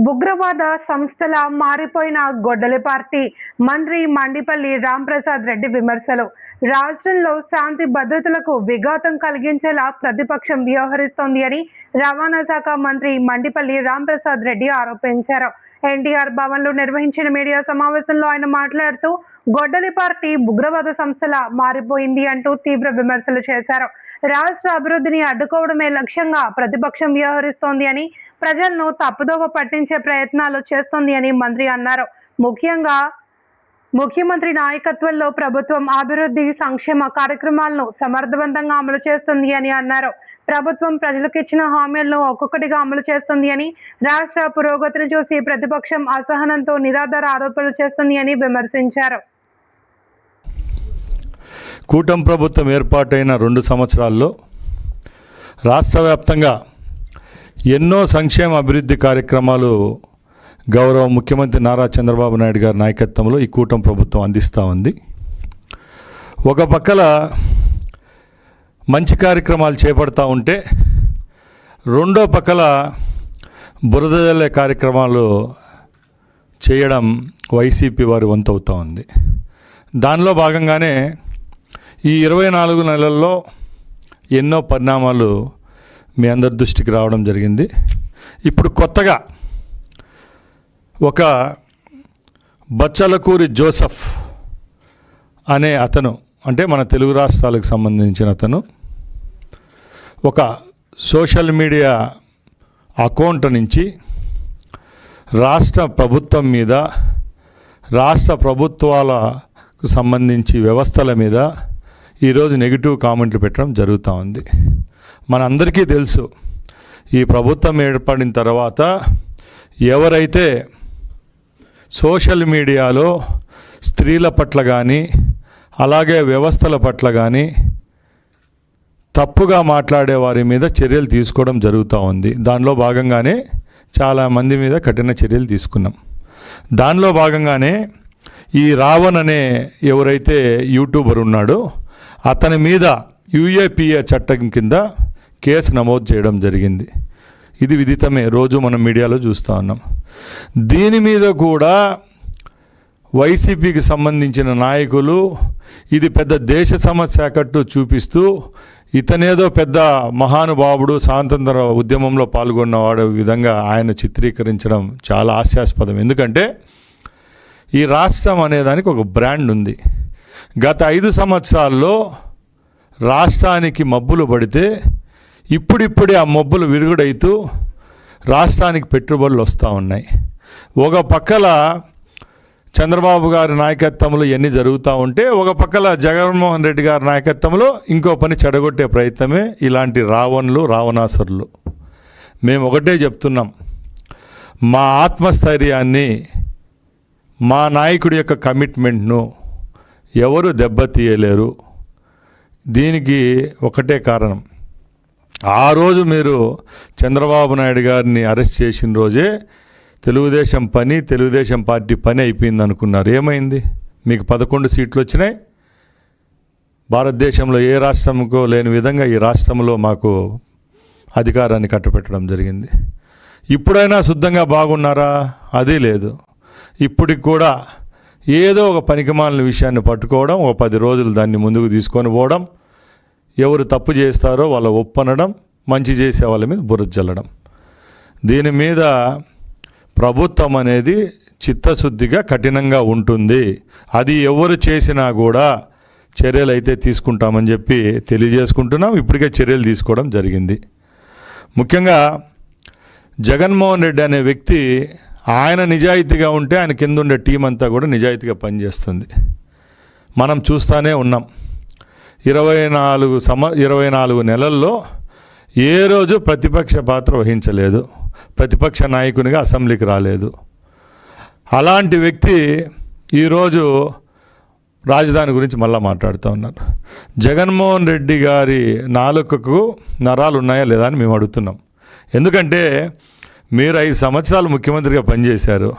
ఉగ్రవాద సంస్థల మారిపోయిన గొడ్డలి పార్టీ మంత్రి మండిపల్లి రాంప్రసాద్ రెడ్డి విమర్శలు. రాష్ట్రంలో శాంతి భద్రతలకు విఘాతం కలిగించేలా ప్రతిపక్షం వ్యవహరిస్తోంది అని రవాణా శాఖ మంత్రి మండిపల్లి రాంప్రసాద్ రెడ్డి ఆరోపించారు. ఎన్టీఆర్ భవన్ లో నిర్వహించిన మీడియా సమావేశంలో ఆయన మాట్లాడుతూ గొడ్డలి పార్టీ ఉగ్రవాద సంస్థల మారిపోయింది అంటూ తీవ్ర విమర్శలు చేశారు. రాష్ట్ర అభివృద్ధిని అడ్డుకోవడమే లక్ష్యంగా ప్రతిపక్షం వ్యవహరిస్తోంది అని, ప్రజలను తప్పుదోవ పట్టించే ప్రయత్నాలు చేస్తోంది అని మంత్రి అన్నారు. ముఖ్యంగా ముఖ్యమంత్రి నాయకత్వంలో ప్రభుత్వం అభివృద్ధి సంక్షేమ కార్యక్రమాలను సమర్థవంతంగా అమలు చేస్తుంది అని అన్నారు. ప్రభుత్వం ప్రజలకు ఇచ్చిన హామీలను ఒక్కొక్కటిగా అమలు చేస్తుంది అని, రాష్ట్ర పురోగతిని చూసి ప్రతిపక్షం అసహనంతో నిరాధార ఆరోపణలు చేస్తుంది అని విమర్శించారు. కూటమి ప్రభుత్వం ఏర్పాటైన 2 సంవత్సరాల్లో రాష్ట్ర వ్యాప్తంగా ఎన్నో సంక్షేమ అభివృద్ధి కార్యక్రమాలు గౌరవ ముఖ్యమంత్రి నారా చంద్రబాబు నాయుడు గారి నాయకత్వంలో ఈ కూటమి ప్రభుత్వం అందిస్తూ ఉంది. ఒక పక్కల మంచి కార్యక్రమాలు చేపడతా ఉంటే, రెండో పక్కల బురద జల్లే కార్యక్రమాలు చేయడం వైసీపీ వారి వంతు అవుతూ ఉంది. దానిలో భాగంగానే ఈ 24 నెలల్లో ఎన్నో పరిణామాలు మీ అందరి దృష్టికి రావడం జరిగింది. ఇప్పుడు కొత్తగా ఒక బచ్చలకూరి జోసెఫ్ అనే అతను, అంటే మన తెలుగు రాష్ట్రాలకు సంబంధించిన అతను, ఒక సోషల్ మీడియా అకౌంట్ నుంచి రాష్ట్ర ప్రభుత్వం మీద, రాష్ట్ర ప్రభుత్వాలకు సంబంధించి వ్యవస్థల మీద ఈరోజు నెగిటివ్ కామెంట్లు పెట్టడం జరుగుతూ ఉంది. మనందరికీ తెలుసు, ఈ ప్రభుత్వం ఏర్పడిన తర్వాత ఎవరైతే సోషల్ మీడియాలో స్త్రీల పట్ల కానీ, అలాగే వ్యవస్థల పట్ల కానీ తప్పుగా మాట్లాడే వారి మీద చర్యలు తీసుకోవడం జరుగుతూ ఉంది. దానిలో భాగంగానే చాలామంది మీద కఠిన చర్యలు తీసుకున్నాం. దానిలో భాగంగానే ఈ రావణ్ అనే ఎవరైతే యూట్యూబర్ ఉన్నాడో అతని మీద యూఏపీఏ చట్టం కింద కేసు నమోదు చేయడం జరిగింది. ఇది విదితమే, రోజు మనం మీడియాలో చూస్తూ ఉన్నాం. దీని మీద కూడా వైసీపీకి సంబంధించిన నాయకులు ఇది పెద్ద దేశ సమస్య కట్టు చూపిస్తూ, ఇతనేదో పెద్ద మహానుభావుడు, స్వాతంత్ర ఉద్యమంలో పాల్గొన్నవాడు విధంగా ఆయన చిత్రీకరించడం చాలా హాస్యాస్పదం. ఎందుకంటే ఈ రాష్ట్రం అనేదానికి ఒక బ్రాండ్ ఉంది. గత 5 సంవత్సరాల్లో రాష్ట్రానికి మబ్బులు పడితే ఇప్పుడిప్పుడే ఆ మబ్బులు విరుగుడైతూ రాష్ట్రానికి పెట్టుబడులు వస్తూ ఉన్నాయి. ఒక పక్కల చంద్రబాబు గారి నాయకత్వంలో ఎన్ని జరుగుతూ ఉంటే, ఒక పక్కల జగన్మోహన్ రెడ్డి గారి నాయకత్వంలో ఇంకో పని చెడగొట్టే ప్రయత్నమే ఇలాంటి రావణులు, రావణాసురులు. మేము ఒకటే చెప్తున్నాం, మా ఆత్మస్థైర్యాన్ని, మా నాయకుడి యొక్క కమిట్మెంట్ను ఎవరు దెబ్బతీయలేరు. దీనికి ఒకటే కారణం, ఆ రోజు మీరు చంద్రబాబు నాయుడు గారిని అరెస్ట్ చేసిన రోజే తెలుగుదేశం పార్టీ పని అయిపోయింది అనుకున్నారు. ఏమైంది? మీకు 11 సీట్లు వచ్చినాయి. భారతదేశంలో ఏ రాష్ట్రంకో లేని విధంగా ఈ రాష్ట్రంలో మాకు అధికారాన్ని కట్టపెట్టడం జరిగింది. ఇప్పుడైనా శుద్ధంగా బాగున్నారా? అది లేదు. ఇప్పటికి కూడా ఏదో ఒక పనికిమాలిన విషయాన్ని పట్టుకోవడం, ఒక 10 రోజులు దాన్ని ముందుకు తీసుకొని పోవడం, ఎవరు తప్పు చేస్తారో వాళ్ళ ఒప్పనడం, మంచి చేసే వాళ్ళ మీద బురద చల్లడం. దీని మీద ప్రభుత్వం అనేది చిత్తశుద్ధిగా కఠినంగా ఉంటుంది. అది ఎవరు చేసినా కూడా చర్యలు అయితే తీసుకుంటామని చెప్పి తెలియజేసుకుంటున్నాం. ఇప్పటికే చర్యలు తీసుకోవడం జరిగింది. ముఖ్యంగా జగన్మోహన్ రెడ్డి అనే వ్యక్తి, ఆయన నిజాయితీగా ఉంటే ఆయన కింద ఉండే టీం అంతా కూడా నిజాయితీగా పనిచేస్తుంది. మనం చూస్తూనే ఉన్నాం. 24 నెలల్లో ఏ రోజు ప్రతిపక్ష పాత్ర వహించలేదు, ప్రతిపక్ష నాయకునిగా అసెంబ్లీకి రాలేదు. అలాంటి వ్యక్తి ఈరోజు రాజధాని గురించి మళ్ళీ మాట్లాడుతూ ఉన్నారు. జగన్మోహన్ రెడ్డి గారి నాలుకకు నరాలు ఉన్నాయా లేదా అని మేము అడుగుతున్నాం. ఎందుకంటే మీరు 5 సంవత్సరాలు ముఖ్యమంత్రిగా పనిచేశారు.